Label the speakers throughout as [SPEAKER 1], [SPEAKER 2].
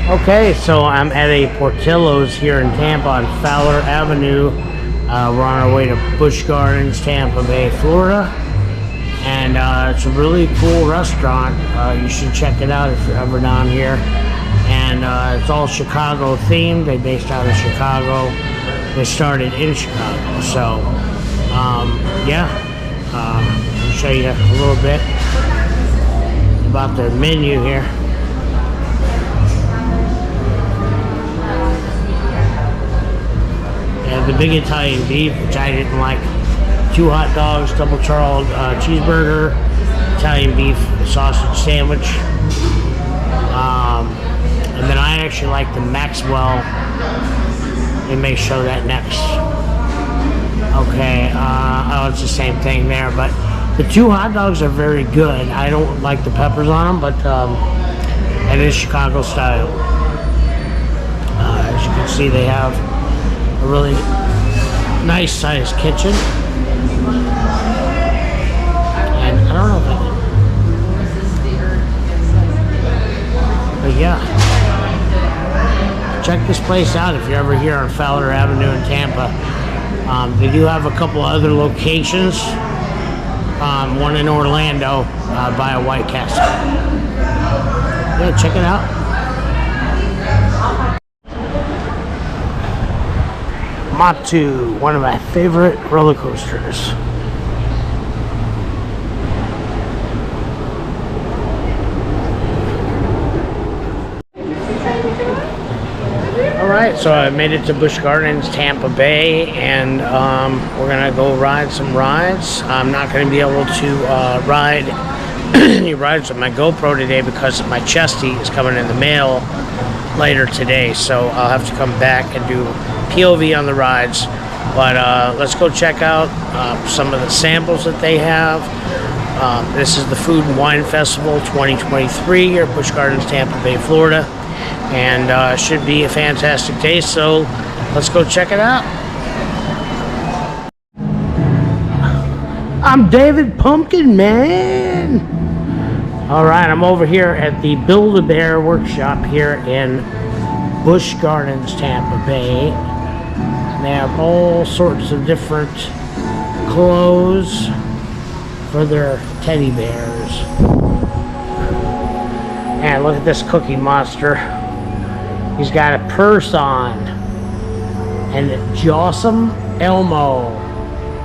[SPEAKER 1] Okay, so I'm at a Portillo's here in Tampa on Fowler Avenue. We're on our way to Busch Gardens, Tampa Bay, Florida. And it's a really cool restaurant. You should check it out if you're ever down here. And it's all Chicago themed. They based out of Chicago. They started in Chicago. So, yeah. I'll show you a little bit about their menu here. The big Italian beef, which I didn't like. 2 hot dogs, double charred cheeseburger, Italian beef sausage sandwich. And then I actually like the Maxwell. They may show that next. Okay, oh, it's the same thing there, but the 2 hot dogs are very good. I don't like the peppers on them, but it is Chicago style. As you can see, they have a really nice sized kitchen, and I don't know if but yeah, check this place out if you're ever here on Fowler Avenue in Tampa. They do have a couple other locations, one in Orlando by a White Castle. Yeah, check it out. Matu, one of my favorite roller coasters. Alright, so I made it to Busch Gardens, Tampa Bay, and we're gonna go ride some rides. I'm not gonna be able to ride any rides with my GoPro today because my chesty is coming in the mail later today, so I'll have to come back and do POV on the rides. But let's go check out some of the samples that they have. This is the Food and Wine Festival 2023 here at Busch Gardens, Tampa Bay, Florida, and should be a fantastic day, so let's go check it out. I'm David Pumpkin Man. Alright, I'm over here at the Build-A-Bear workshop here in Busch Gardens, Tampa Bay. And they have all sorts of different clothes for their teddy bears. And look at this Cookie Monster. He's got a purse on. And Jawsome Elmo.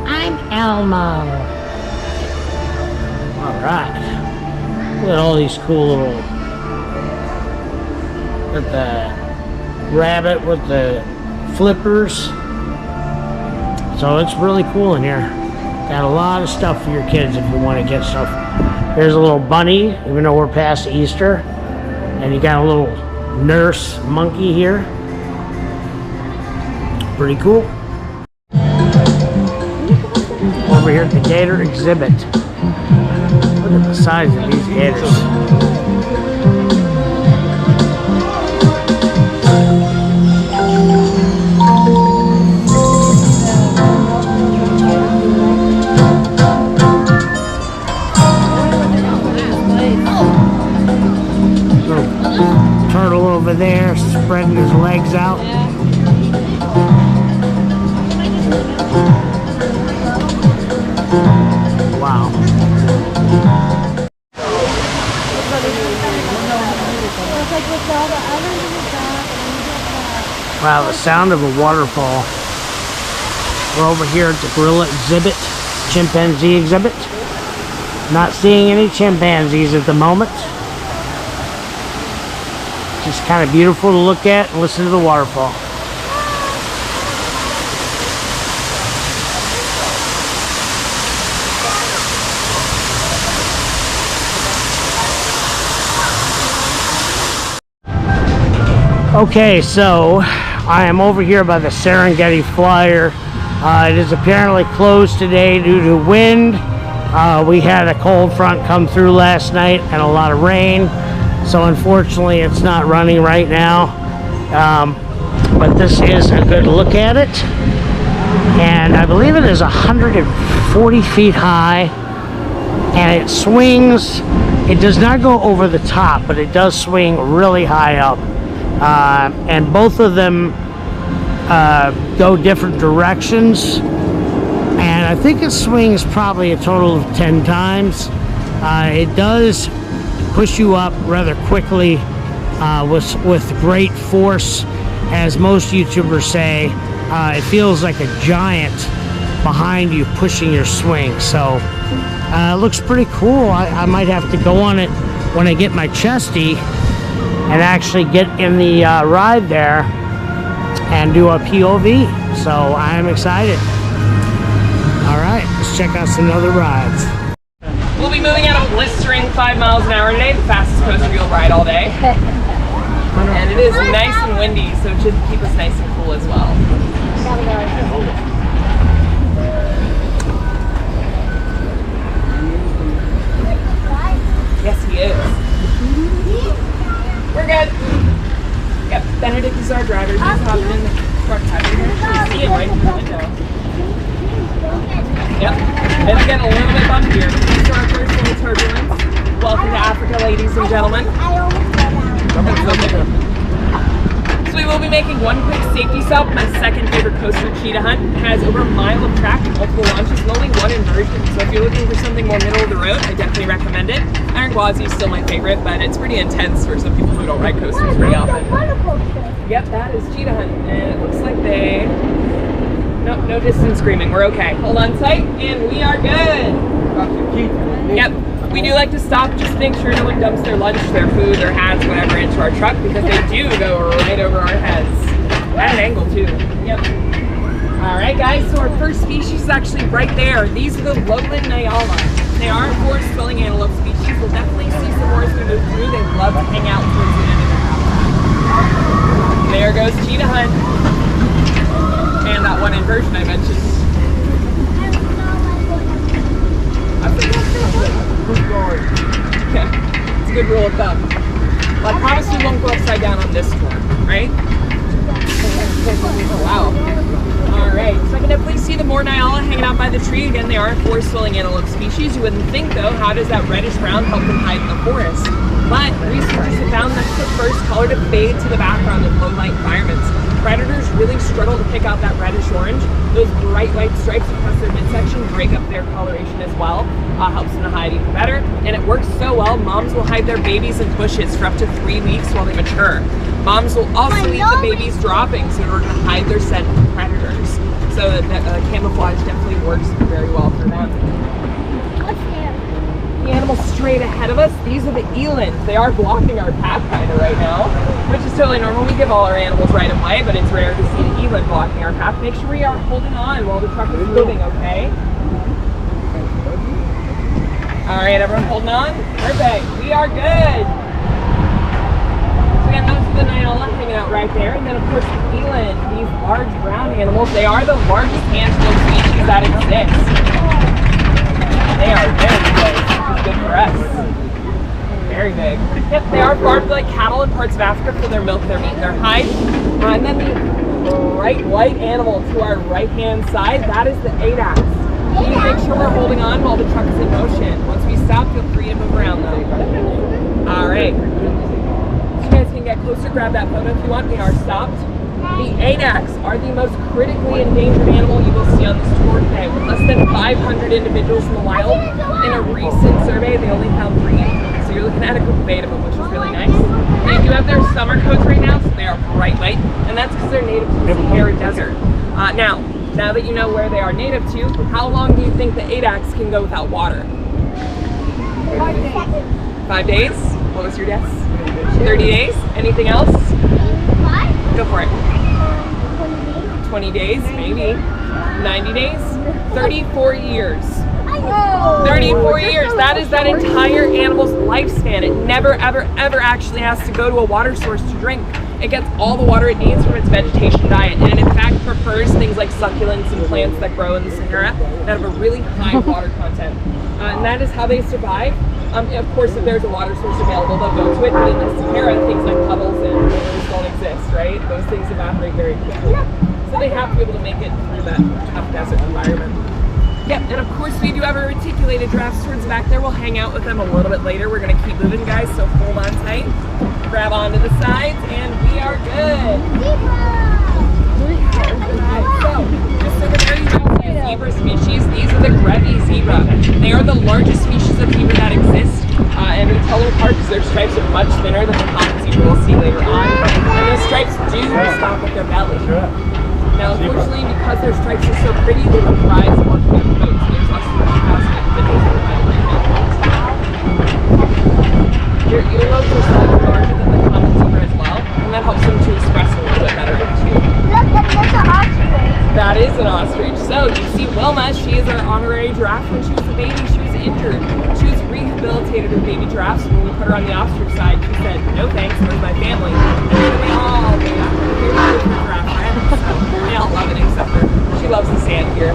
[SPEAKER 1] I'm Elmo. Alright. Look at all these cool little... Look at the rabbit with the flippers. So it's really cool in here. Got a lot of stuff for your kids if you want to get stuff. Here's a little bunny, even though we're past Easter. And you got a little nurse monkey here. Pretty cool. Over here at the gator exhibit. Look at the size of these gators. Turtle over there spreading his legs out. Wow. Wow, the sound of a waterfall. We're over here at the gorilla exhibit, chimpanzee exhibit. Not seeing any chimpanzees at the moment. Just kind of beautiful to look at and listen to the waterfall. Okay, so I am over here by the Serengeti Flyer. It is apparently closed today due to wind. We had a cold front come through last night and a lot of rain. So unfortunately it's not running right now, but this is a good look at it, and I believe it is 140 feet high, and it swings. It does not go over the top, but it does swing really high up, and both of them go different directions. And I think it swings probably a total of 10 times. It does push you up rather quickly with great force, as most YouTubers say. It feels like a giant behind you pushing your swing. So it looks pretty cool. I might have to go on it when I get my chesty and actually get in the ride there and do a POV. So I'm excited. All right, let's check out some other rides.
[SPEAKER 2] We'll be moving at a blistering 5 miles an hour today, the fastest coaster you'll ride all day. And it is nice and windy, so it should keep us nice and cool as well. Yes, he is. We're good. Yep, Benedict is our driver. He's hopping in the truck. I can actually see him right in the window. Yep, it's getting a little bit bumpier. These are our first little turbulence. Welcome to Africa, ladies and gentlemen. So we will be making one quick safety stop. My second favorite coaster, Cheetah Hunt, has over a mile of track and multiple launches and only one inversion. So if you're looking for something more middle of the road, I definitely recommend it. Iron Gwazi is still my favorite, but it's pretty intense for some people who don't ride coasters very often. Yep, that is Cheetah Hunt, and it looks like they... Nope, no distance screaming. We're okay. Hold on tight, and we are good. Yep. We do like to stop, just make sure no one dumps their lunch, their food, their hats, whatever into our truck, because they do go right over our heads. At an angle too. Yep. Alright guys, so our first species is actually right there. These are the lowland Nyala. They are a forest-dwelling antelope species. We'll definitely see some more as we move through. They love to hang out towards the end of their habitat. There goes Cheetah Hunt. And that one inversion I mentioned. Okay, it's a good rule of thumb. Well, I promise we won't go upside down on this tour, right? Oh, wow. Alright, so I can definitely see the more Nyala hanging out by the tree. Again, they are a forest-dwelling antelope species. You wouldn't think, though, how does that reddish-brown help them hide in the forest? But researchers have found that's the first color to fade to the background in low-light environments. Predators really struggle to pick out that reddish-orange. Those bright white stripes across their midsection break up their coloration as well. Helps them to hide even better. And it works so well, moms will hide their babies in bushes for up to 3 weeks while they mature. Moms will also eat the baby's droppings in order to hide their scent from predators. So that camouflage definitely works very well for them. The animals straight ahead of us, these are the elands. They are blocking our path kind of right now, which is totally normal. We give all our animals right of way, but it's rare to see the eland blocking our path. Make sure we are holding on while the truck is moving, okay? Alright, everyone holding on? Perfect. We are good. So again, those are the Nyala hanging out right there. And then of course the eland, these large brown animals, they are the largest antelope species that exists. They are very big, which is good for us. Very big. Yep, they are farmed like cattle in parts of Africa for their milk, their meat, and their hide. And then the bright white animal to our right-hand side, that is the Adax. We need to make sure we're holding on while the truck is in motion. Once we stop, feel free to move around though. Alright. So you guys can get closer, grab that photo if you want. They are stopped. The Adax are the most critically endangered animal you will see on this tour today. With less than 500 individuals in the wild, in a recent survey, they only found 3. So you're looking at a group of 8 of them, which is really nice. They do have their summer coats right now, so they are bright white, and that's because they're native to the Sahara Desert. Now that you know where they are native to, how long do you think the Adax can go without water?
[SPEAKER 3] 5 days.
[SPEAKER 2] 5 days? What was your guess? 30 days? Anything else?
[SPEAKER 3] 5?
[SPEAKER 2] Go for it. 20 days, maybe. 90 days? 34 years. 34 years. That is that entire animal's lifespan. It never, ever, ever actually has to go to a water source to drink. It gets all the water it needs from its vegetation diet, and in fact prefers things like succulents and plants that grow in the Sahara that have a really high water content. And that is how they survive. Of course, if there's a water source available, they'll go to it, but in the Sahara, things like puddles and rivers don't exist, right? Those things evaporate very quickly. So they have to be able to make it through that tough desert environment. Yep, and of course we do have our reticulated giraffes towards the back there. We'll hang out with them a little bit later. We're gonna keep moving, guys, so hold on tight. Grab onto the sides, and we are good. So, just over there you have the zebra species. These are the Grevy zebra. They are the largest species of zebra that exist, and we tell them apart because their stripes are much thinner than the common zebra we'll see later on. And those stripes do stop at their belly. Now, unfortunately, because their stripes are so pretty, they comprise one of their coats. There's less than 1,000 individuals in the Their earlobes are slightly larger than the common zebra as well, and that helps them to express a little bit better too.
[SPEAKER 3] Look, that's an ostrich.
[SPEAKER 2] That is an ostrich. So you see Wilma, she is our honorary giraffe. When she was a baby, she was injured. She was rehabilitated with baby giraffes. When we put her on the ostrich side, she said, "No thanks, where's my family?" And we all made after her. Here's the giraffe friend. So they all love it except her. She loves the sand here.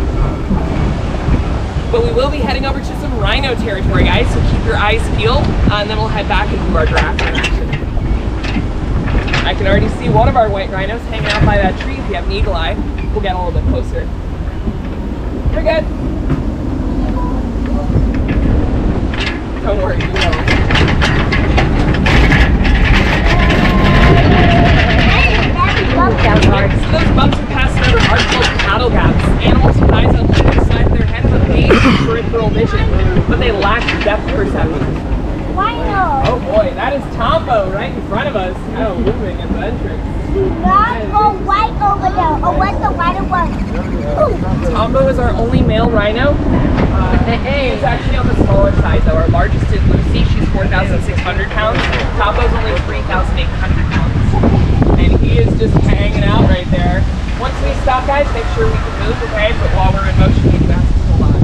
[SPEAKER 2] But we will be heading over to some rhino territory, guys, so keep your eyes peeled, and then we'll head back into our giraffe interaction. I can already see one of our white rhinos hanging out by that tree. If you have an eagle eye, we'll get a little bit closer. You're good. Don't worry, you will. So those bumps are passing over are called cattle gaps. Animals with eyes on either side of their head have amazing peripheral vision, but they lack depth perception.
[SPEAKER 3] Rhino.
[SPEAKER 2] Oh boy, that is Tombo right in front of us. Now moving at the entrance.
[SPEAKER 3] Not go right over there. Oh, what's the white one?
[SPEAKER 2] Tombo is our only male rhino. He is actually on the smaller side though. Our largest is Lucy. She's 4,600 pounds. Tombo's only 3,800 pounds. And he is just hanging out right there. Once we stop, guys, make sure we can move, okay? But while we're in motion, you have to hold on.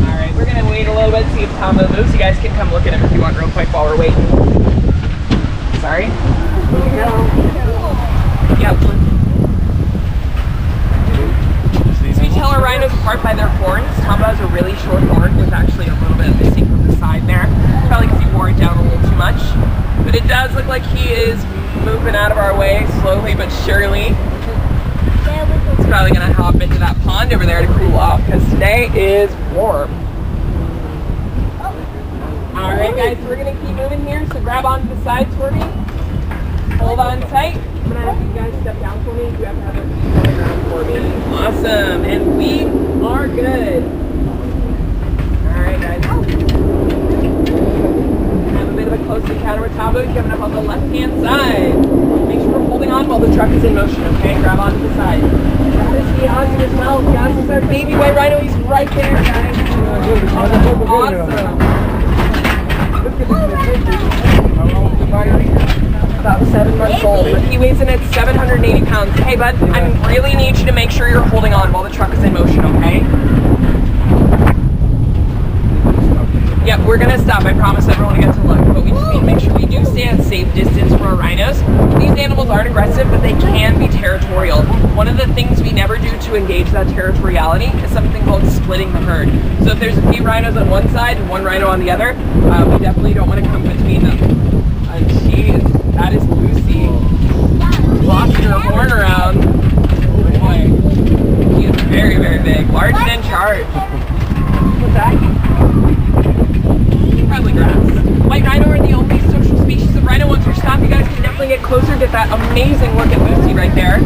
[SPEAKER 2] Alright, we're gonna wait a little bit, see if Tombo moves. You guys can come look at him if you want real quick while we're waiting. Sorry? Yep. So we tell our rhinos apart by their horns. Tombo has a really short horn. There's actually a little bit missing from the side there. Probably because he wore it down a little too much. But it does look like he is moving out of our way slowly but surely. He's probably gonna hop into that pond over there to cool off because today is warm. Alright guys, we're gonna keep moving here, so grab onto the sides for me. Hold on tight. I'm gonna have you guys step down for me. You have to have your feet on the ground for me. Awesome, and we are good. Alright guys. Have a bit of a close encounter with Tombo. He's coming up on the left-hand side. Make sure we're holding on while the truck is in motion, okay? Grab onto the side. That is the Ozzy as well. The Ozzy is our baby white rhino. He's right there, guys. Awesome. About 7 months old, but he weighs in at 780 pounds. Hey bud, I really need you to make sure you're holding on while the truck is in motion, okay? Yep, we're gonna stop. I promise everyone to get to look, but we just need to make sure we do stay at a safe distance from our rhinos. These animals aren't aggressive, but they can be territorial. One of the things we never do to engage that territoriality is something called splitting the herd. So if there's a few rhinos on one side and one rhino on the other, we definitely don't want to come between them. And that is Lucy, flopping her horn around. Oh boy, he is very, very big, large and in charge. What's that? Probably grass. White rhino are the only social species of rhino. Once we stop, you guys can definitely get closer, get that amazing look at Lucy right there.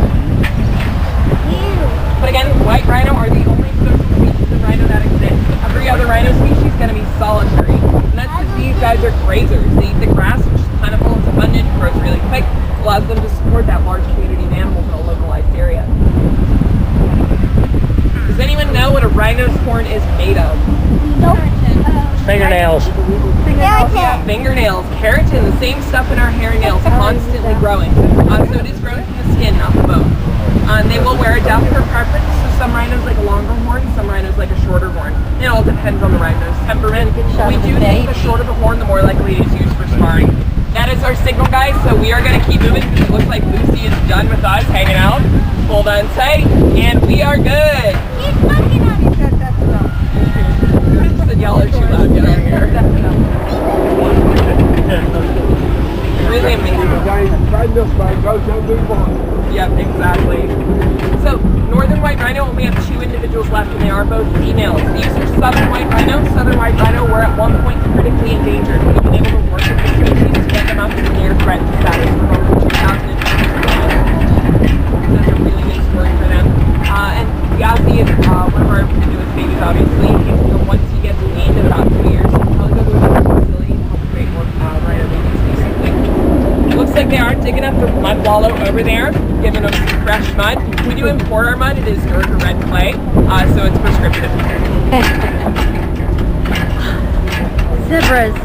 [SPEAKER 2] But again, white rhino are the only social species of rhino that exist. Every other rhino species is going to be solitary. And that's because these guys are grazers. They eat the grass, which is plentiful, it's abundant, grows really quick, allows them to support that large community of animals in a localized area. Does anyone know what a rhino's horn is made of?
[SPEAKER 3] Nope.
[SPEAKER 1] Fingernails.
[SPEAKER 3] Keratin.
[SPEAKER 2] Yeah, fingernails, keratin, the same stuff in our hair and nails, constantly growing. So it is growing from the skin, not the bone. They will wear it down to their preference. So some rhinos like a longer horn, some rhinos like a shorter horn. It all depends on the rhino's temperament. We do think the shorter the horn, the more likely it is used for sparring. That is our signal, guys. So we are going to keep moving because it looks like Lucy is done with us hanging out. Hold on tight, and we are good.
[SPEAKER 3] He's looking at me.
[SPEAKER 2] Y'all are too loud down here. Really amazing. Yep, exactly. So Northern white rhino only have 2 individuals left, and they are both females. These are southern white rhino. Southern white rhino were at one point critically endangered. We've been able to work with the species to get them up to near threat status for over 2002. That's a really good story for them. And Yazzie is one of our newest babies, obviously. Once he gets weaned in about 2 years, he'll probably go to another facility to help create more rhino babies, basically. Looks like they are digging up the mud wallow over there, giving them some fresh mud. We do import our mud. It is Urga red clay, so it's prescriptive.
[SPEAKER 3] Zebras.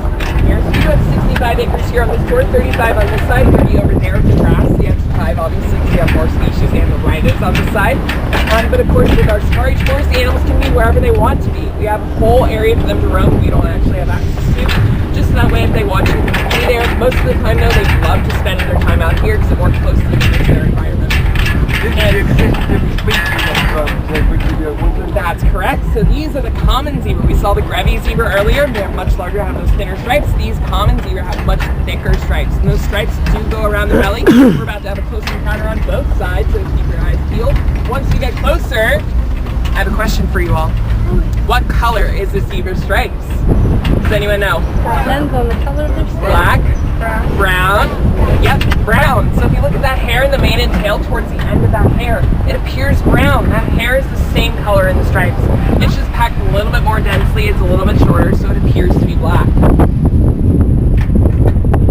[SPEAKER 2] Here, so you have 65 acres here on this tour, 35 on this side, 30 over there with the grass. The extra 5, obviously, because we have more species and the rhinos on this side. But of course, with our safari tours, the animals can be wherever they want to be. We have a whole area for them to roam we don't actually have access to. Just that way, if they want to be there. Most of the time, though, they love to spend their time out here because it more closely fits their environment. That's correct. So these are the common zebra. We saw the Grevy zebra earlier. They're much larger, have those thinner stripes. These common zebra have much thicker stripes. And those stripes do go around the belly. We're about to have a close encounter on both sides, so keep your eyes peeled. Once we get closer, I have a question for you all. What color is the zebra stripes? Does anyone know?
[SPEAKER 3] Depends on the color of their skin.
[SPEAKER 2] Black? Brown? Yep, brown. So if you look at that hair in the mane and tail, towards the end of that hair, it appears brown. That hair is the same color in the stripes. It's just packed a little bit more densely. It's a little bit shorter, so it appears to be black.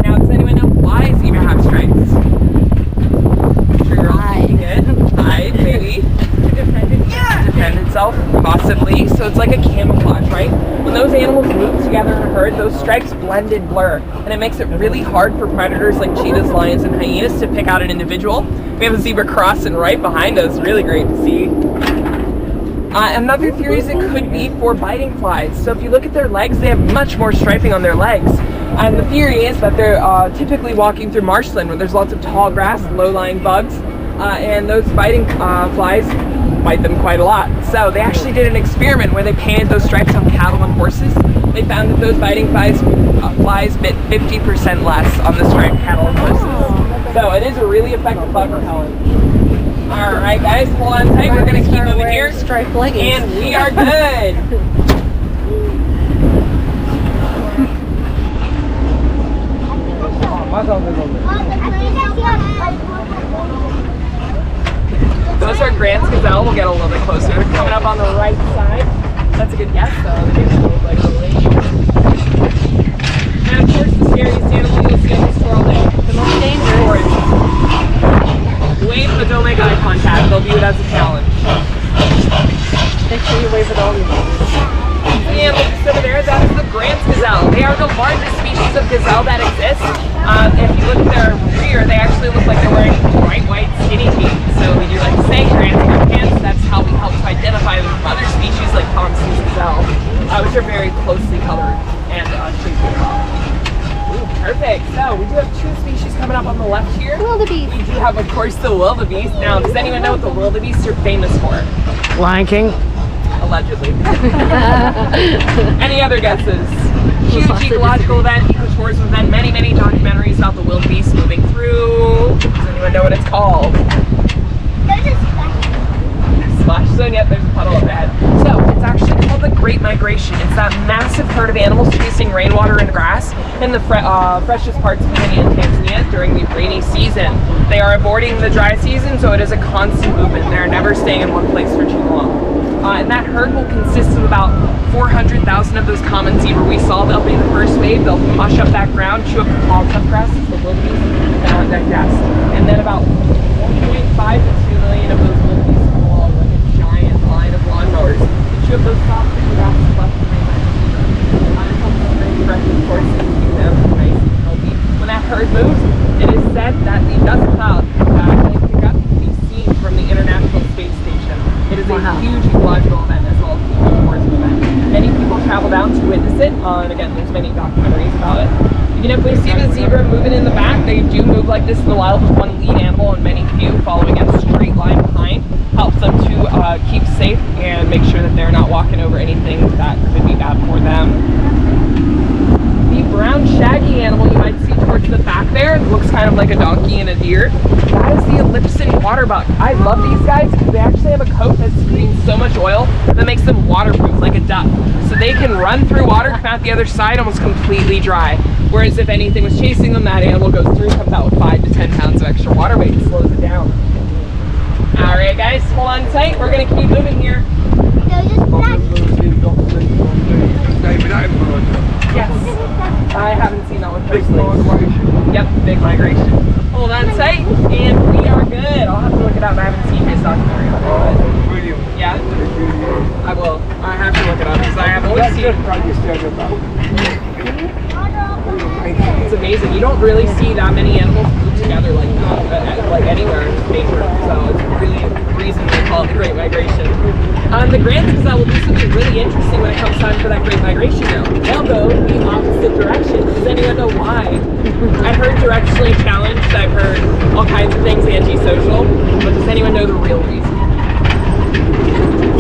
[SPEAKER 2] Now, does anyone know why zebra have stripes? I'm sure you're all thinking it. Hide, maybe. Defend itself, possibly. So it's like a camouflage, right? When those animals move together in a herd, those stripes blend and blur, and it makes it really hard for predators like cheetahs, lions, and hyenas to pick out an individual. We have a zebra crossing right behind us. Really great to see. Another theory is it could be for biting flies. So if you look at their legs, they have much more striping on their legs. And the theory is that they're typically walking through marshland where there's lots of tall grass, low-lying bugs, and those biting flies bite them quite a lot. So they actually did an experiment where they painted those stripes on cattle and horses. They found that those biting flies bit 50% less on the striped cattle and horses. So it is a really effective bug repellent. All right, guys, hold on tight. We're going to keep moving here,
[SPEAKER 3] striped leggings.
[SPEAKER 2] and we are good. Those are Grant's gazelle. We'll get a little bit closer. They're coming up on the right side. That's a good guess, though. They look like a lake. And of course, the scariest animal you'll see on this tour all day.
[SPEAKER 3] The most dangerous.
[SPEAKER 2] Wave, but don't make eye contact. They'll view it as a challenge.
[SPEAKER 3] Make sure you wave at all your
[SPEAKER 2] And look over there, that's the Grant's gazelle. They are the largest species of gazelle that exists. If you look at their rear, they actually look like they're wearing bright white skinny jeans. So we do like to say Grant's pants. That's how we help to identify them from other species like Thompson's gazelle, which are very closely colored and shaped as well. Ooh, perfect. So we do have 2 species coming up on the left here.
[SPEAKER 3] Wildebeest.
[SPEAKER 2] We do have, of course, the wildebeest. Now, does anyone know what the wildebeest are famous for?
[SPEAKER 1] Lion King.
[SPEAKER 2] Allegedly. Any other guesses? Huge ecological event, eco-tourism event, many, many documentaries about the wildebeest moving through. Does anyone know what it's called?
[SPEAKER 3] There's a
[SPEAKER 2] Splash zone, yep, there's a puddle up ahead. So, it's actually called the Great Migration. It's that massive herd of animals chasing rainwater and grass in the freshest parts of Kenya and Tanzania during the rainy season. They are avoiding the dry season, so it is a constant movement. They're never staying in one place for too long. And that herd will consist of about 400,000 of those common zebra we saw. They'll be the first wave. They'll mush up that ground, chew up the tall, tough grasses, the wildebeest, and digest. And then about 1.5 to 2 million of those wildebeest come along like a giant line of lawnmowers. They chew up those soft grasses left behind by the zebra. It helps them very fresh, of course, and keep them nice and healthy. When that herd moves, it is said that the dust cloud that they pick up can be seen from the International Space Station. It is a huge ecological event as well as a tourism event. Many people travel down to witness it, and again, there's many documentaries about it. You can definitely see the zebra moving in the back. They do move like this in the wild with one lead animal and many few following a straight line behind. Helps them to keep safe and make sure that they're not walking over anything that could be bad for them. The brown shaggy animal you might see towards the back there looks kind of of like a donkey and a deer. That is the Ellipsin water buck. I love these guys because they actually have a coat that secretes so much oil that makes them waterproof like a duck. So they can run through water, come out the other side almost completely dry. Whereas if anything was chasing them, that animal goes through, comes out with 5 to 10 pounds of extra water weight and slows it down. All right, guys, hold on tight. We're gonna keep moving here. Yes. I haven't seen that one personally. Yep, big migration. Hold on tight, and we are good. I'll have to look it up. I haven't seen his documentary on it. Yeah, I will. I have to look it up because I have always seen. It's amazing. You don't really see that many animals group together like that, like anywhere in nature. So it's really the reason they call it the Great Migration. The Grand Gazelle will do something really interesting when it comes time for that Great Migration now. They'll go the opposite direction. Does anyone know why? I've heard directionally challenged. I've heard all kinds of things antisocial. But does anyone know the real reason?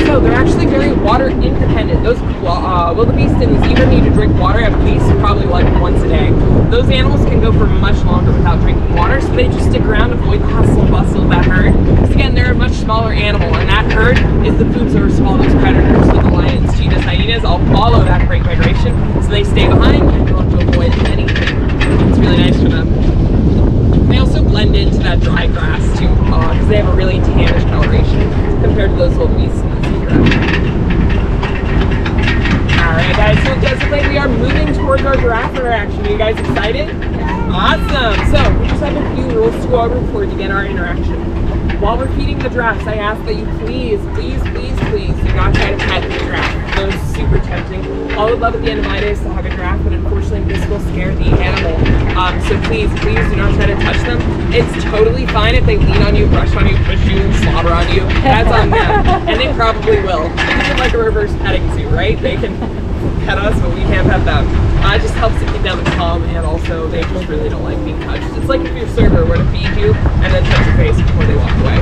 [SPEAKER 2] So they're actually very water independent. Those wildebeestons even need to drink water at least probably like once a day. Those animals can go for much longer without drinking water, so they just stick around, avoid the hustle and bustle of that herd. Because again, they're a much smaller animal, and that herd is the food source for all those predators. So the lions, cheetahs, hyenas all follow that Great Migration, so they stay behind and don't have to avoid anything. It's really nice for them. They also blend into that dry grass too, because they have a really tannish coloration compared to those wildebeests. Alright guys, so it does look like we are moving towards our giraffe interaction. Are you guys excited? Awesome! So, we just have a few rules to go over before we begin our interaction. While we're feeding the giraffes, I ask that you please do not try to pet the giraffe. Those are super tempting. All I would love at the end of my day is to hug a giraffe, but unfortunately this will scare the animal. So please do not try to touch them. It's totally fine if they lean on you, brush on you, push you, slobber on you. That's on them. And they probably will. It's like a reverse petting zoo, right? They can pet us, but we can't pet them. It just helps to keep them calm, and also they just really don't like being touched. It's like if your server were to feed you and then touch your face before they walk away.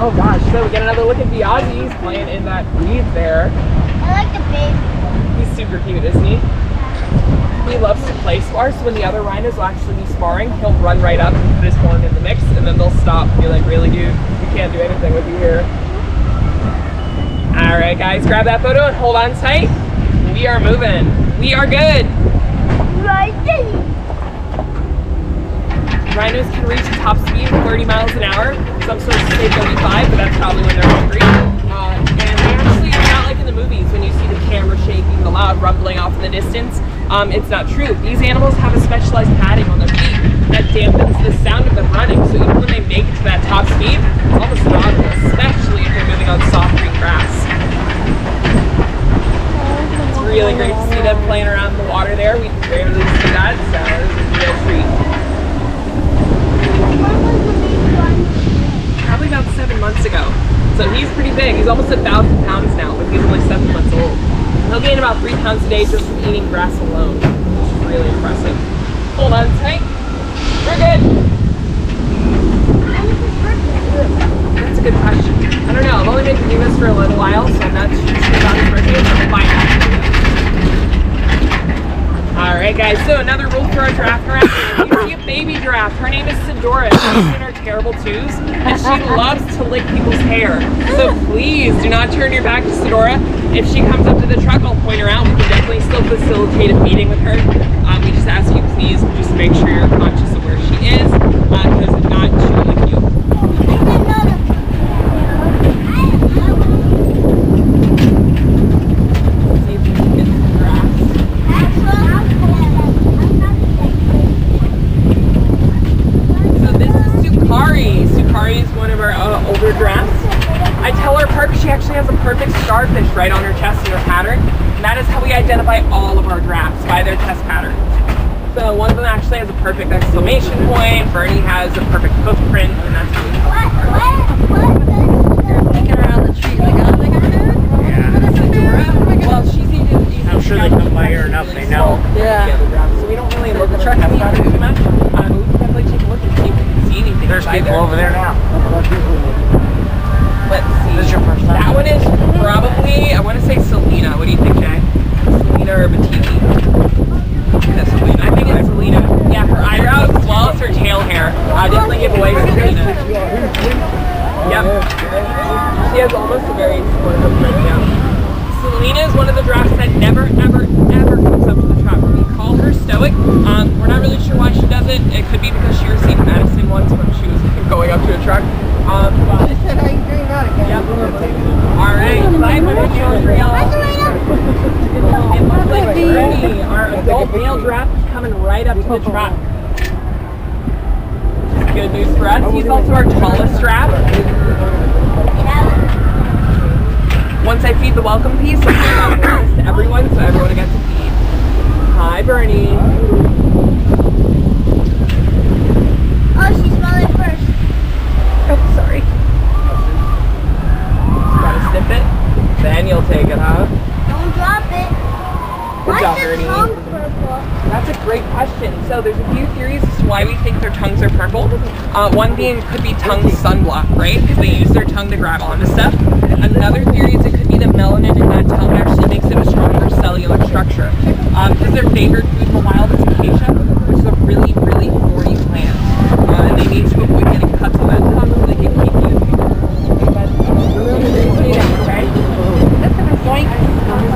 [SPEAKER 2] Oh gosh, so we get another look at the Aussies playing in that breeze there.
[SPEAKER 3] I like the baby.
[SPEAKER 2] He's super cute, isn't he? He loves to play spar, so when the other rhinos will actually be sparring, he'll run right up and put his horn in the mix, and then they'll stop and be like, really dude, we can't do anything with you here. Alright guys, grab that photo and hold on tight. We are moving. We are good.
[SPEAKER 3] Right there.
[SPEAKER 2] Rhinos can reach a top speed of 30 miles an hour. Some sources say 35, but that's probably when they're hungry. And they actually, it's not like in the movies when you see the camera shaking, the loud rumbling off in the distance. It's not true. These animals have a specialized padding on their feet that dampens the sound of them running. So even when they make it to that top speed, it's almost inaudible, especially if they're moving on soft green grass. It's really great to see them playing around in the water there. We rarely see that, so this is a real treat. Probably about 7 months ago. So he's pretty big. He's almost 1,000 pounds now, but he's only 7 months old. He'll gain about 3 pounds a day just from eating grass alone, which is really impressive. Hold on tight. We're good. That's a good question. I don't know. I've only been doing this for a little while, so I'm not too sure about his birthday, so I'll find out. Alright guys, so another rule for our giraffe interaction. You see a baby giraffe. Her name is Sedora. She's in her terrible twos, and she loves to lick people's hair. So please do not turn your back to Sedora. If she comes up to the truck, I'll point her out. We can definitely still facilitate a meeting with her. We just ask you please just make sure you're conscious of where she is, because if not, she will lick you. Older giraffes. I tell her apart because she actually has a perfect starfish right on her chest in her pattern, and that is how we identify all of our giraffes, by their chest pattern. So one of them actually has a perfect exclamation point, Bernie has a perfect footprint, and that's how we tell
[SPEAKER 4] They're picking around the tree like, oh my god, well, she's eating.
[SPEAKER 1] I'm sure they come by here enough, they know.
[SPEAKER 4] Yeah.
[SPEAKER 2] So we don't really look at truck about it too much, but we can definitely take a look and see if we can see anything.
[SPEAKER 1] There's people over there now.
[SPEAKER 2] Let's see.
[SPEAKER 1] This is your first time?
[SPEAKER 2] That one is probably, I want to say Selena. What do you think, Jay? Selena or Batini? That's Selena. I think it's Selena. Yeah, her eyebrows as well as her tan public. We're not really sure why she does it. It could be because she received medicine once when she was going up to a truck. But yep. All right, bye, my It looks like Bernie, our adult male giraffe, is coming right up to the truck. Good news for us. He's also our tallest giraffe. Once I feed the welcome piece, I'll give out this to everyone, so everyone gets to feed. Hi, Bernie.
[SPEAKER 3] Oh, she smelled it first.
[SPEAKER 2] Oh, sorry. Gotta sniff it. Then you'll take it, huh?
[SPEAKER 3] Don't drop it.
[SPEAKER 2] Good job,
[SPEAKER 3] Why is
[SPEAKER 2] Bernie.
[SPEAKER 3] the tongue purple?
[SPEAKER 2] That's a great question. So there's a few theories as to why we think their tongues are purple. One being it could be tongue sunblock, right? Because they use their tongue to grab onto stuff. Another theory is it could be the melanin in that tongue actually makes it a stronger cellular structure. Because their favorite food in the wild is acacia, which is a really, really thorny plant. And they need to avoid getting cuts on that tongue so they can keep using it. Okay? Zoink.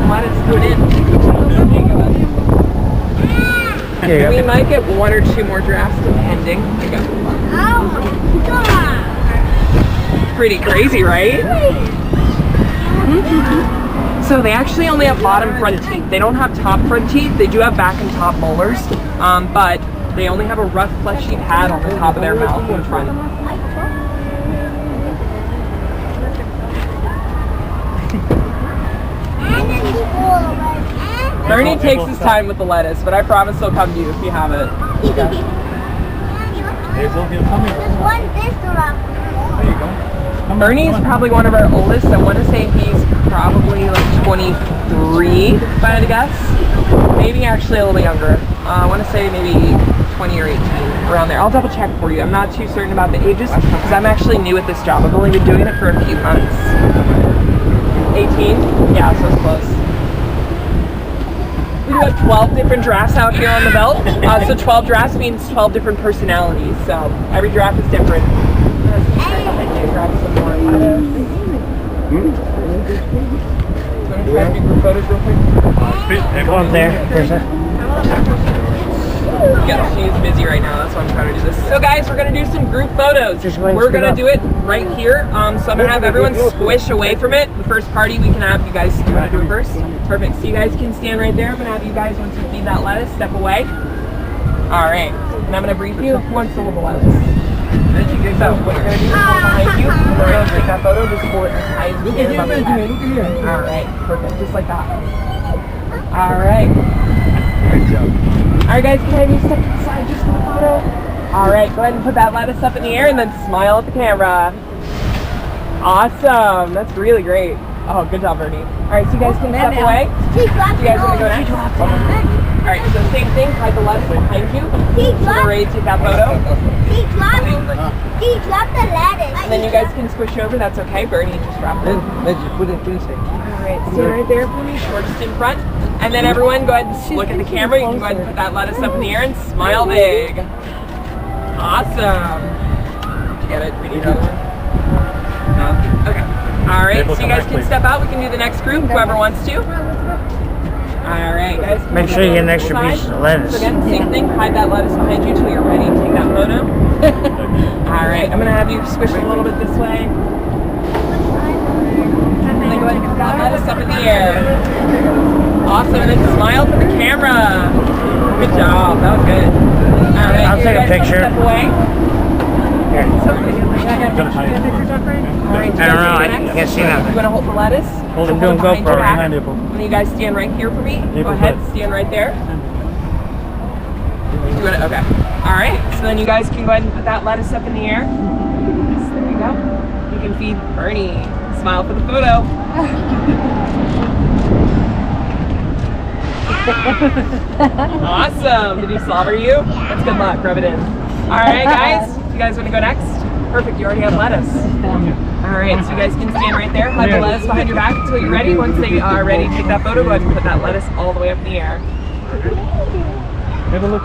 [SPEAKER 2] Let us do it in. We might get one or two more drafts depending. Here you go.
[SPEAKER 3] Oh my god.
[SPEAKER 2] Pretty crazy, right? So they actually only have bottom front teeth. They don't have top front teeth. They do have back and top molars, but they only have a rough fleshy pad on the top of their mouth in front. Bernie takes his time with the lettuce, but I promise he'll come to you if you have it.
[SPEAKER 3] There's one this giraffe.
[SPEAKER 2] Bernie's probably one of our oldest. I want to say he's probably like 23, if I had to guess. Maybe actually a little younger. I want to say maybe 20 or 18, around there. I'll double check for you. I'm not too certain about the ages because I'm actually new at this job. I've only been doing it for a few months. 18? Yeah, so it's close. We do have 12 different giraffes out here on the belt. So 12 giraffes means 12 different personalities. So every giraffe is different. Grab some more lettuce. Photos real quick?
[SPEAKER 1] Go up there.
[SPEAKER 2] Yeah, she's busy right now. That's why I'm trying to do this. So guys, we're gonna do some group photos. We're gonna do it right here. So I'm gonna have everyone squish away from it. The first party we can have you guys. You wanna do it first? Perfect. So you guys can stand right there. I'm gonna have you guys, once you feed that lettuce, step away. All right. And I'm gonna brief you. Who wants to hold the lettuce? So what you're gonna do is hold behind you. And we're gonna take that photo. Just hold it as high as you can above your head. All right. Perfect. Just like that. All right. Good job. All right, guys. Can I have you step to the side just for the photo? All right. Go ahead and put that lettuce up in the air and then smile at the camera. Awesome. That's really great. Oh, good job, Bernie. All right. So you guys can step away. You guys want to go next? All right. So same thing. Hide the lettuce behind you. So we're ready to take that photo.
[SPEAKER 3] He dropped the lettuce.
[SPEAKER 2] And then you guys can squish over. That's okay. Bernie just dropped it. All right. Stand right there for me. Shortest in front. And then everyone, go ahead and look at the camera. You can go ahead and put that lettuce up in the air and smile big. Awesome. Did you get it? We need another one. No? Okay. All right. So you guys can step out. We can do the next group. Whoever wants to. All right, guys.
[SPEAKER 1] Make sure you get an extra piece of lettuce.
[SPEAKER 2] So again, same thing. Hide that lettuce behind you until you're ready to take that photo. All right, I'm gonna have you squish a little bit this way. And then go ahead and put that lettuce up in the air. Awesome, and then smile for the camera. Good job, that was good. All right,
[SPEAKER 1] I'll take a picture.
[SPEAKER 2] Step away.
[SPEAKER 1] Here.
[SPEAKER 2] All right,
[SPEAKER 1] I don't know, I can't see nothing.
[SPEAKER 2] You want to hold the lettuce?
[SPEAKER 1] I'm doing GoPro right now.
[SPEAKER 2] And you guys stand right here for me. Go ahead, stand right there. Do it. Okay. All right. So then you guys can go ahead and put that lettuce up in the air. Yes, there you go. You can feed Bernie. Smile for the photo. Awesome. Did he slobber you? That's good luck. Rub it in. All right, guys. You guys want to go next? Perfect. You already have lettuce. All right. So you guys can stand right there. Hide the lettuce behind your back until you're ready. Once they are ready to take that photo, go ahead and put that lettuce all the way up in the air.
[SPEAKER 5] Have a look.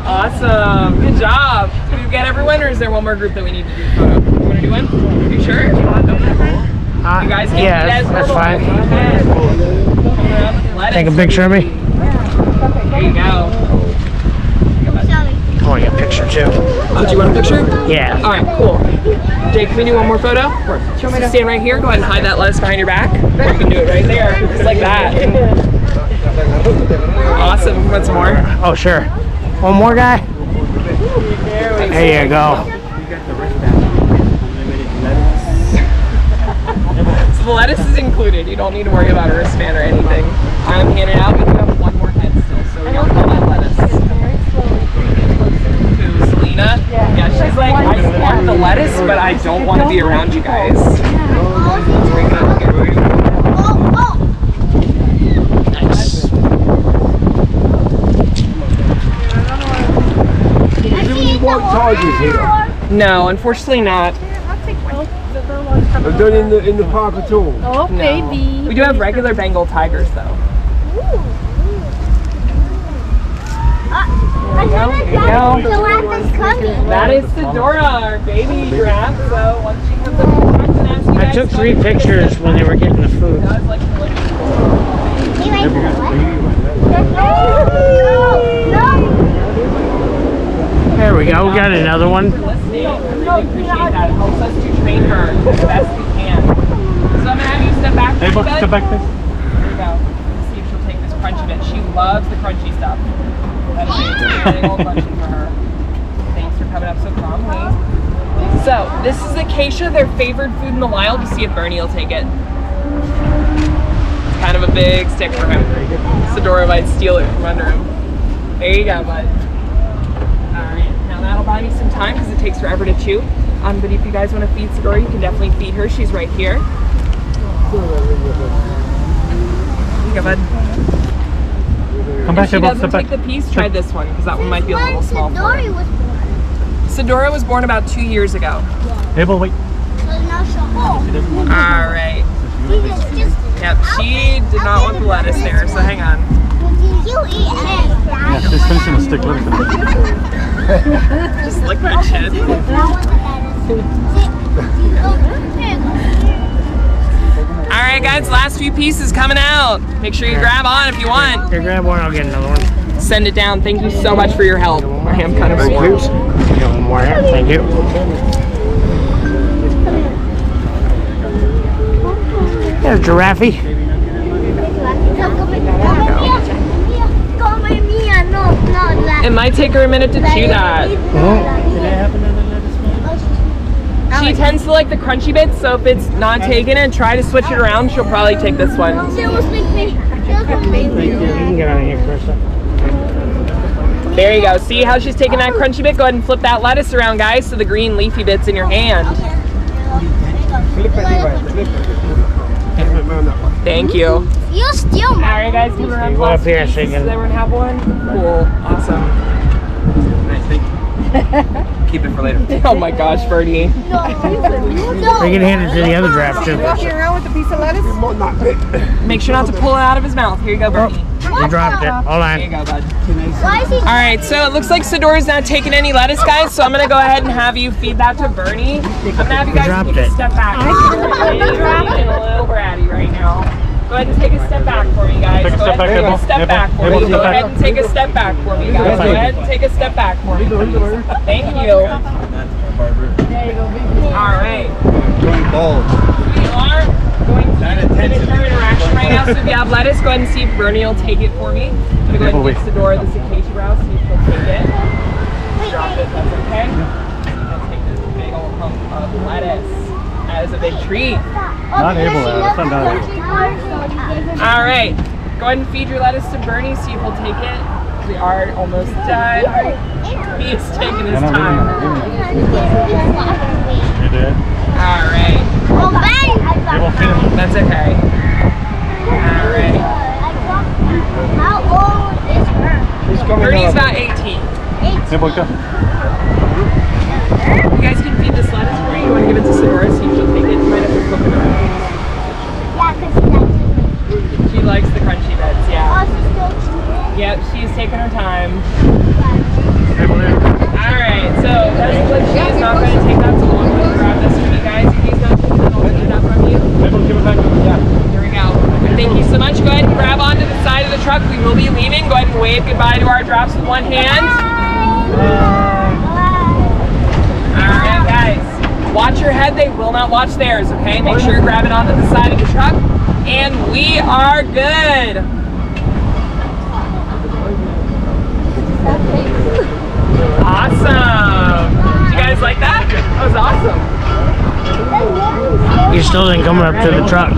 [SPEAKER 2] Awesome. Good job. Did we get everyone, or is there one more group that we need to do the photo? You want to do one? Are you sure? You guys can
[SPEAKER 1] Yeah, that's fine.
[SPEAKER 2] Lettuce.
[SPEAKER 1] Take a picture of me.
[SPEAKER 2] Here There you go.
[SPEAKER 3] Sorry.
[SPEAKER 1] I want to get a picture too.
[SPEAKER 2] Oh, do you want a picture?
[SPEAKER 1] Yeah.
[SPEAKER 2] All right, cool. Jake, can we do one more photo? So stand right here. Go ahead and hide that lettuce behind your back. You can do it right there, just like that. Awesome. Want some more?
[SPEAKER 1] Oh, sure. One more guy? There you go.
[SPEAKER 2] So the lettuce is included. You don't need to worry about a wristband or anything. I'm handing out. We do have one more head still, so we don't call that lettuce. To Selena? Yeah, she's like, I want the lettuce, but I don't want to be around you guys. Bring it up here.
[SPEAKER 1] Nice.
[SPEAKER 2] No, unfortunately not.
[SPEAKER 5] I've done in the park at all.
[SPEAKER 4] Oh,
[SPEAKER 2] No.
[SPEAKER 4] baby.
[SPEAKER 2] We do have regular Bengal tigers though. That is Sedora, our baby giraffe. So once she comes up to the front and asks you
[SPEAKER 1] I
[SPEAKER 2] guys
[SPEAKER 1] took
[SPEAKER 2] to
[SPEAKER 1] 3
[SPEAKER 2] come,
[SPEAKER 1] pictures when they were getting the food.
[SPEAKER 2] does like to look
[SPEAKER 1] There we go. We got another one.
[SPEAKER 2] for listening. I really appreciate that. It helps us to train her the best we can. So I'm gonna have you step back.
[SPEAKER 5] Hey, Buck, step back, please.
[SPEAKER 2] There you go. Let's see if she'll take this crunchy bit. She loves the crunchy stuff. That's a big old crunchy for her. Thanks for coming up so calmly. So this is acacia, their favorite food in the wild. To see if Bernie will take it. It's kind of a big stick for him. Sedora might steal it from under him. There you go, bud. Alright, now that'll buy me some time because it takes forever to chew. But if you guys want to feed Sedora, you can definitely feed her. She's right here. Here you go, bud.
[SPEAKER 5] Come
[SPEAKER 2] If
[SPEAKER 5] back
[SPEAKER 2] she
[SPEAKER 5] here, Buck,
[SPEAKER 2] doesn't
[SPEAKER 5] step
[SPEAKER 2] take
[SPEAKER 5] back.
[SPEAKER 2] the piece, try this one because that one might be a little small for her.
[SPEAKER 3] Dory was born.
[SPEAKER 2] Sedora was born about 2 years ago.
[SPEAKER 5] Abel, wait.
[SPEAKER 3] So now she'll
[SPEAKER 2] Alright.
[SPEAKER 3] just
[SPEAKER 2] Yep, she did not want the lettuce there, so hang on.
[SPEAKER 3] you eat eggs.
[SPEAKER 5] Yeah, she's finishing the stick. Let her finish.
[SPEAKER 2] Just lick my chin. Alright guys, last few pieces coming out. Make sure you grab on if you want.
[SPEAKER 1] Here, grab one. I'll get another one.
[SPEAKER 2] Send it down. Thank you so much for your help. I am kind of sore.
[SPEAKER 1] Get one more. Thank you. There's Giraffe.
[SPEAKER 2] It might take her a minute to chew that. She tends to like the crunchy bits, so if it's not taken and try to switch it around, she'll probably take this one.
[SPEAKER 1] You can get on here, Krista.
[SPEAKER 2] There you go. See how she's taking that crunchy bit? Go ahead and flip that lettuce around, guys, so the green leafy bit's in your hand. Thank you.
[SPEAKER 3] You steal mine.
[SPEAKER 2] Alright guys, move around
[SPEAKER 1] Go up here so you
[SPEAKER 2] Does
[SPEAKER 1] can...
[SPEAKER 2] everyone have one? Cool. Awesome.
[SPEAKER 5] Nice, thank you. Keep it for later.
[SPEAKER 2] Oh my gosh, Birdie.
[SPEAKER 1] We can hand it to the other giraffe too.
[SPEAKER 4] Walking around with a piece of lettuce?
[SPEAKER 2] Make sure not to pull it out of his mouth. Here you go, Birdie.
[SPEAKER 1] You dropped it. Hold
[SPEAKER 2] Here you
[SPEAKER 1] on.
[SPEAKER 2] go, bud.
[SPEAKER 3] Why is he?
[SPEAKER 2] Alright, so it looks like Sedora's not taking any lettuce, guys, so I'm going to go ahead and have you feed that to Bernie. I'm going to have you guys
[SPEAKER 1] dropped
[SPEAKER 2] take a
[SPEAKER 1] it.
[SPEAKER 2] step back. I'm being a little bratty right now. Go ahead and take a step back for me, guys.
[SPEAKER 5] Take a
[SPEAKER 2] Go
[SPEAKER 5] step
[SPEAKER 2] ahead
[SPEAKER 5] back,
[SPEAKER 2] and
[SPEAKER 5] Abel.
[SPEAKER 2] take a step
[SPEAKER 5] Abel.
[SPEAKER 2] back for
[SPEAKER 5] Abel,
[SPEAKER 2] me.
[SPEAKER 5] step
[SPEAKER 2] Go
[SPEAKER 5] back.
[SPEAKER 2] ahead and take a step back for me, guys. Go ahead and take a step back for me, please. Thank you. Alright. We are going to finish our interaction right now, so if you have lettuce, go ahead and see if Bernie will take it for me. I'm going to go ahead and give Sedora this acacia route, see if he'll take it. Drop it, that's okay. I'll take this big old hump of lettuce. That is a big treat.
[SPEAKER 5] Not able to. It's not able.
[SPEAKER 2] Alright, go ahead and feed your lettuce to Bernie, see if he'll take it. We are almost done. He is taking his time.
[SPEAKER 5] You did.
[SPEAKER 2] Alright,
[SPEAKER 5] Abel, feed him.
[SPEAKER 2] that's okay. Alright.
[SPEAKER 3] How old is her?
[SPEAKER 2] Bernie's about 18.
[SPEAKER 5] Abel, go.
[SPEAKER 2] You guys can feed this lettuce for me. You want to give it to Sedora, see if she'll take it. You might have to flip it around.
[SPEAKER 3] Yeah, because she likes it.
[SPEAKER 2] She likes the crunchy bits,
[SPEAKER 3] Oh,
[SPEAKER 2] yeah.
[SPEAKER 3] she's still chewing.
[SPEAKER 2] Yep, she's taking her time.
[SPEAKER 5] Abel, there.
[SPEAKER 2] Alright, so that looks like she is not going to take that so long. I'm going to grab this for you guys. If he's not taking it, I'll take it up from you.
[SPEAKER 5] Abel, give it back. Yeah.
[SPEAKER 2] Here we go. Thank you so much. Go ahead and grab onto the side of the truck. We will be leaving. Go ahead and wave goodbye to our giraffes with one hand. Alright guys, watch your head. They will not watch theirs, okay? Make sure you're grabbing onto the side of the truck. And we are good. Awesome. Did you guys like that? That was awesome.
[SPEAKER 1] You still didn't come up to the truck.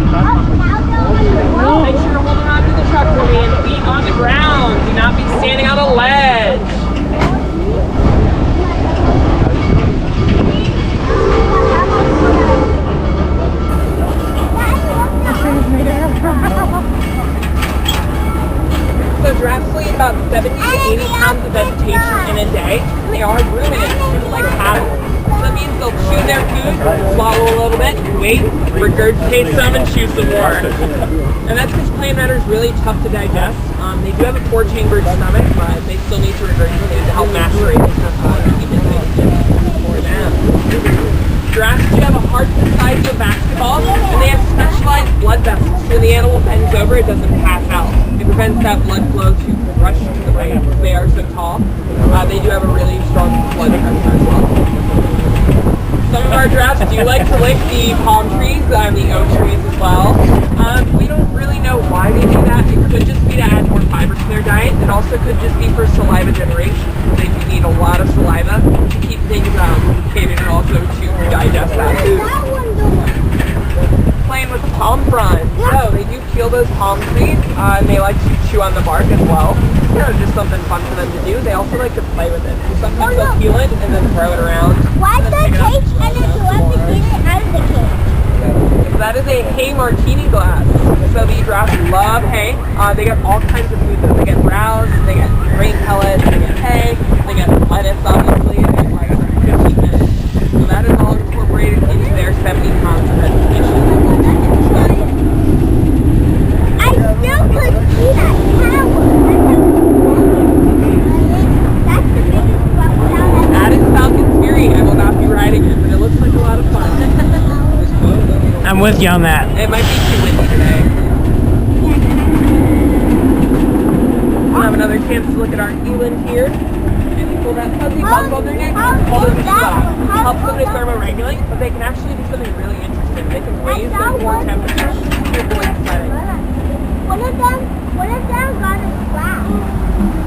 [SPEAKER 2] Make sure you're holding on to the truck for me and feet on the ground. Do not be standing on a ledge. So giraffes will eat about 70 to 80 pounds of vegetation in a day. And they are ruminants, just like cattle. So that means they'll chew their food, swallow a little bit, wait, regurgitate some, and chew some more. And that's because plant matter is really tough to digest. They do have a 4-chambered stomach, but they still need to regurgitate to help macerate the stuff and keep it digested for them. Giraffes do have a heart the size of a basketball, and they have specialized blood vessels. So when the animal bends over, it doesn't pass out. It prevents that blood flow to rush to the brain because they are so tall. They do have a really strong blood pressure as well. Some of our giraffes do like to lick the palm trees and the oak trees as well. We don't really know why they do that. It could just be to add more fiber to their diet. It also could just be for saliva generation. They do need a lot of saliva to keep things lubricated and also to digest that food. Playing with the palm fronds. So they do peel those palm trees and they like to chew on the bark as well. You know, just something fun for them to do. They also like to play with it. So sometimes they'll peel it and then throw it around.
[SPEAKER 3] Why the cage and then you have to get it out of the cage?
[SPEAKER 2] That is a hay martini glass. So the giraffes love hay. They get all kinds of food though. They get browse, they get grain pellets, they get hay, they get lettuce obviously, and they get like 15 minutes. So that is all incorporated into their 70 pounds of vegetation.
[SPEAKER 3] I still could see that tower. That's the biggest rock down.
[SPEAKER 2] That is Falcon's Fury. I will not be riding it, but it looks like a lot of fun.
[SPEAKER 1] I'm with you on that.
[SPEAKER 2] It might be too windy today. We'll have another chance to look at our eland here. And we pull that fuzzy bump on their neck. Hold it flat. It helps them to thermoregulate, but they can actually do something really interesting. They can raise their core temperature to avoid sweating.
[SPEAKER 3] One of them got a scratch.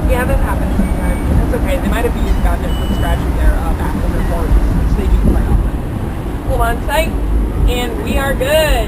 [SPEAKER 2] Yeah, that happens sometimes. That's okay. They might have gotten it from scratching their back of their horns, which they do quite often. Hold on tight. And we are good.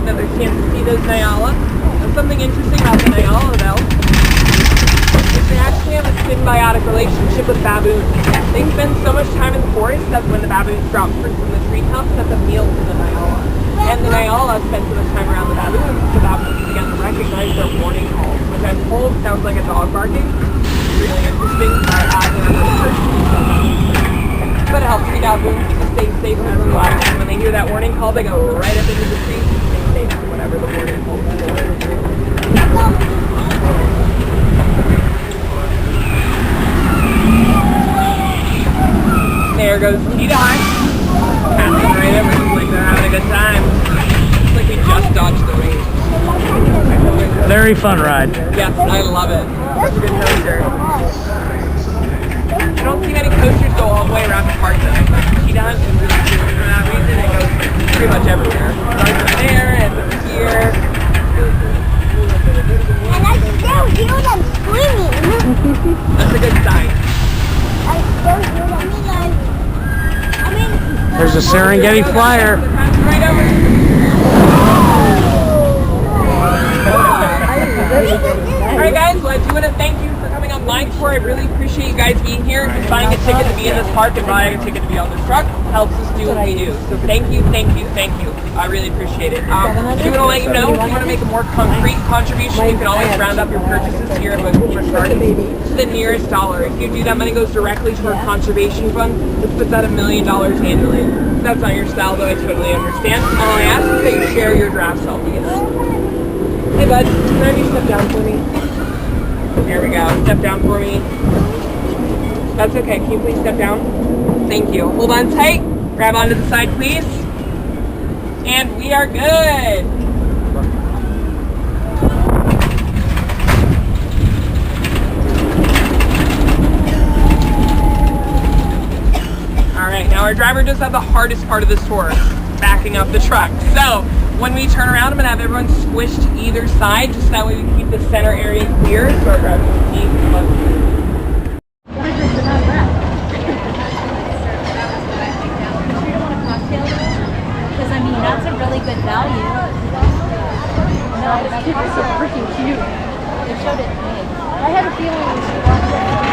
[SPEAKER 2] Another chance to see those Nyala. And something interesting about the Nyala though is they actually have a symbiotic relationship with baboons. They spend so much time in the forest that when the baboons drop fruit from the treetops, that's a meal for the Nyala. And the Nyala spend so much time around the baboons, the baboons begin to recognize their warning calls, which I'm told sounds like a dog barking. Really interesting. But it helps the baboons to stay safe and survive. And when they hear that warning call, they go right up into the tree and stay safe for whatever the warning call is. There goes Cheetah. Passing right over. Looks like they're having a good time. Looks like we just dodged the race.
[SPEAKER 1] Very fun ride.
[SPEAKER 2] Yes, I love it. Such a good coaster. I don't see many coasters go all the way around the park though. Cheetah Hunt is really cool for that reason. It goes pretty much everywhere. Starts from there and here.
[SPEAKER 3] And I still hear them screaming.
[SPEAKER 2] That's a good sign.
[SPEAKER 3] I still hear them.
[SPEAKER 1] There's a Serengeti flyer.
[SPEAKER 2] Right over. Alright guys, well I do want to thank you for coming on my tour. I really appreciate you guys being here. Just buying a ticket to be in this park and buying a ticket to be on this truck helps us do what we do. So thank you, thank you, thank you. I really appreciate it. I do want to let you know, if you want to make a more concrete contribution, you can always round up your purchases here at Bush Gardens to the nearest dollar. If you do, that money goes directly to our conservation fund, which puts out $1 million annually. If that's not your style though, I totally understand. All I ask is that you share your draft selfies. Hey bud, can I have you step down for me? There we go, step down for me. That's okay, can you please step down? Thank you. Hold on tight, grab onto the side please. And we are good. All right, now our driver just had the hardest part of this tour, backing up the truck. So when we turn around, I'm gonna have everyone squished to either side, just that way we can keep the center area clear so our driver can keep
[SPEAKER 4] Because I mean, that's a really good value. No, this kid is so freaking cute. They showed it to me. I had a feeling when she walked in.